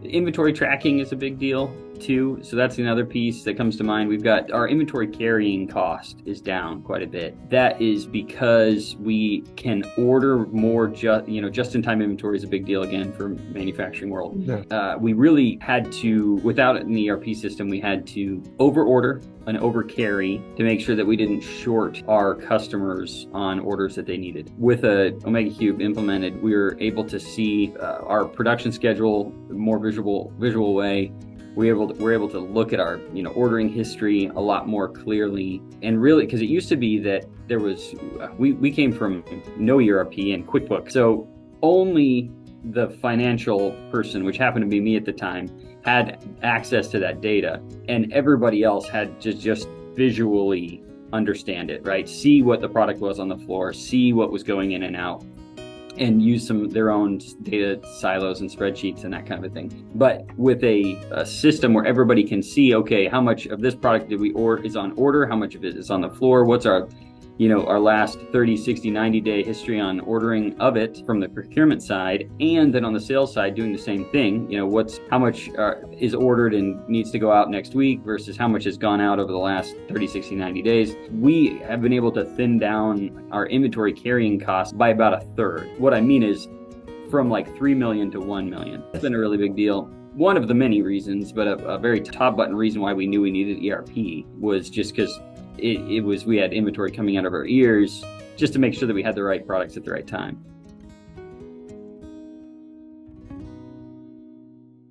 Inventory tracking is a big deal too. So that's another piece that comes to mind. We've got our inventory carrying cost is down quite a bit. That is because we can order more, just-in-time inventory is a big deal again for manufacturing world. Yeah. We really had to, without an ERP system, we had to over-order and over-carry to make sure that we didn't short our customers on orders that they needed. With a OmegaCube implemented, we were able to see our production schedule more visual way. We're able to look at our ordering history a lot more clearly, and really, because it used to be that there was we came from no ERP and QuickBooks, so only the financial person, which happened to be me at the time, had access to that data, and everybody else had to just visually understand it, right? See what the product was on the floor, see what was going in and out, and use some their own data silos and spreadsheets and that kind of a thing. But with a system where everybody can see, okay, how much of this product did we order is on order, how much of it is on the floor, what's our last 30, 60, 90-day history on ordering of it from the procurement side, and then on the sales side doing the same thing. How much is ordered and needs to go out next week versus how much has gone out over the last 30, 60, 90 days. We have been able to thin down our inventory carrying costs by about a third. What I mean is from like 3 million to 1 million. It's been a really big deal. One of the many reasons, but a very top button reason why we knew we needed ERP was just because we had inventory coming out of our ears, just to make sure that we had the right products at the right time.